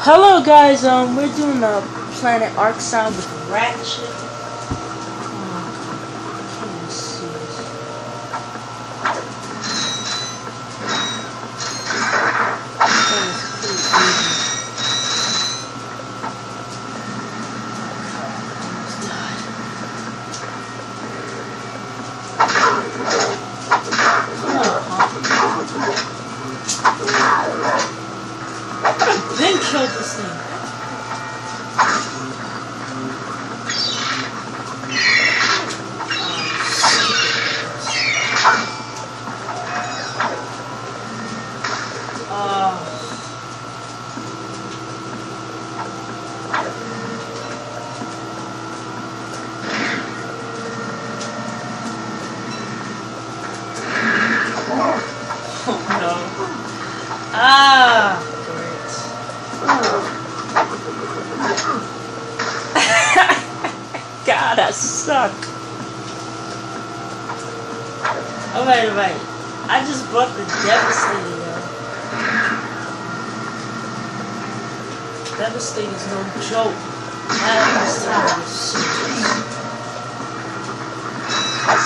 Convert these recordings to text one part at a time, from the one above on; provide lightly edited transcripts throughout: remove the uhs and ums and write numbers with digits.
Hello guys, we're doing a planet orxon with Ratchet. Can't see this. That is pretty easy. Then killed this thing. Oh no. God, I suck. Oh wait. I just bought the Devastator. Devastator's no joke. This time is serious.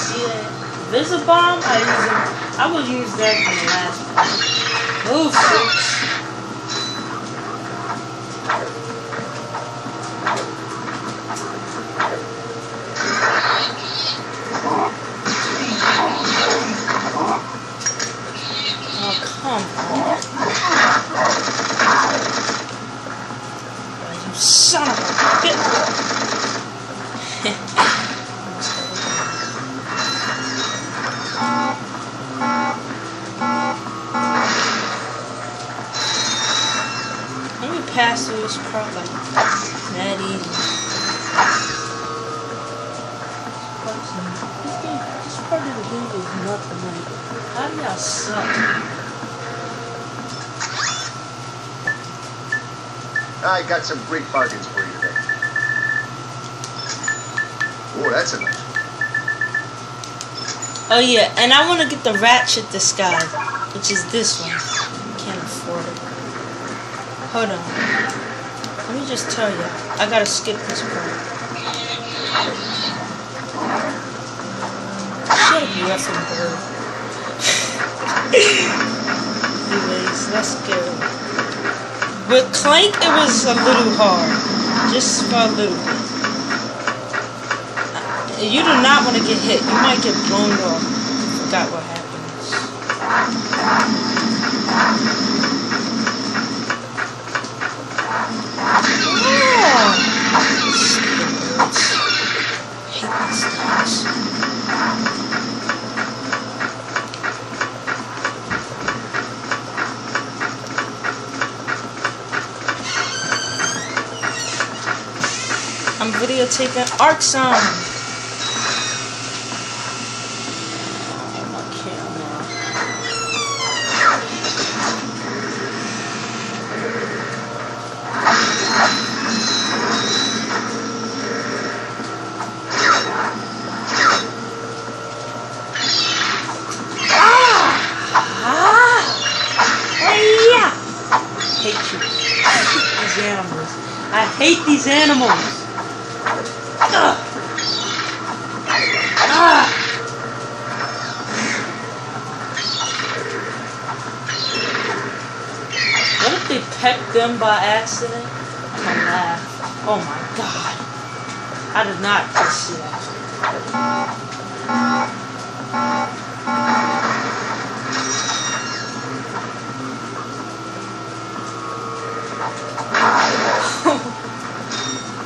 See that? Visibomb? I will use that in the last one. Move, folks. Oh, come on. Oh, you son of a bitch. Let me pass through this part like that easy. This part of the game is nothing like it. How do y'all suck? I got some great bargains for you today. Oh, that's a nice one. Oh yeah, and I want to get the Ratchet disguise, which is this one. Can't afford it. Hold on. Let me just tell you, I gotta skip this part. Shut up, you effing bird. Anyways, let's go. With Clank, it was a little hard. Just for a little bit. You do not want to get hit. You might get blown off. Forgot what happens. Yeah. Stupid birds. Hate these things. I'm videotaping orxon. I hate these animals. What if they pecked them by accident? I'm gonna laugh. Oh my god. I did not just see that.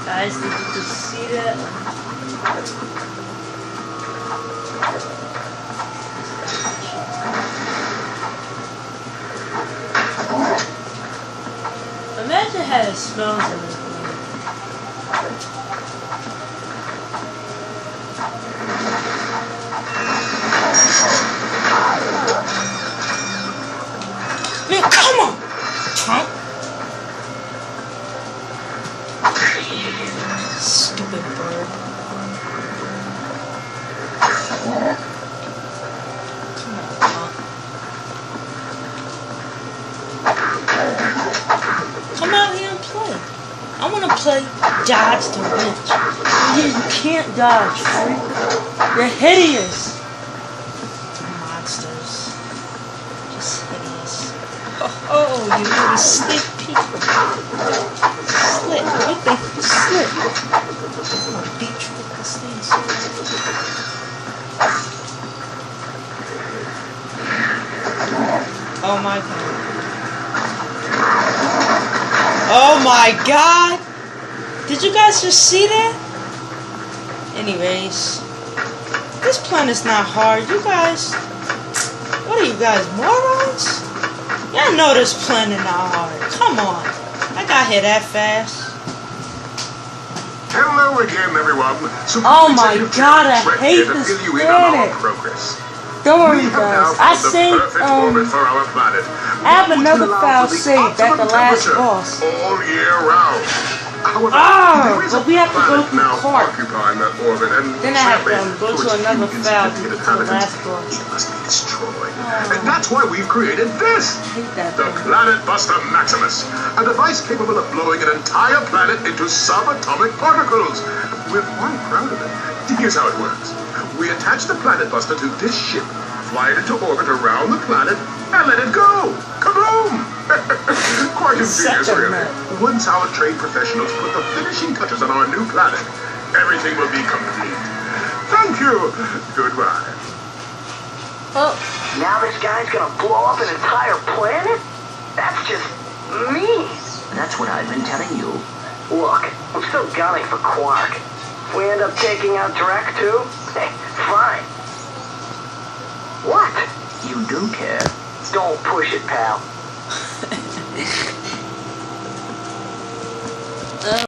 Guys, did you just see that? Imagine how it smells in this room. Man, come on! Trump! Stupid bird. Come on, Trump. Come out here and play. play dodge the wrench. Yeah, you can't dodge, freak. You're hideous. Monsters. Just hideous. Oh, you little slick people. Slick. You think you're slick. I'm gonna beat you with this thing so oh my god. Oh my god! Did you guys just see that? Anyways, this planet's not hard. You guys, what are you guys, morons? Y'all know this planet not hard. Come on. I got here that fast. Hello again, everyone. Oh my god, I hate this planet. Don't worry, guys. I saved, I have another file saved at the last boss. All year round. However, but we have to go through Clark. Then I have to go to another file to get to the last boss. It must be destroyed. And that's why we've created this. I hate that The thing. Planet Buster Maximus. A device capable of blowing an entire planet into subatomic particles. We're quite proud of it. Here's how it works. We attach the Planet Buster to this ship, fly it into orbit around the planet, and let it go. Kaboom! Quite ingenious, really. Once our trained professionals put the finishing touches on our new planet, everything will be complete. Thank you. Goodbye. Oh, Now this guy's gonna blow up an entire planet? That's just mean. That's what I've been telling you. Look, I'm still gunning for Quark. If we end up taking out Drek too, hey, fine. What? You do care. Don't push it, pal.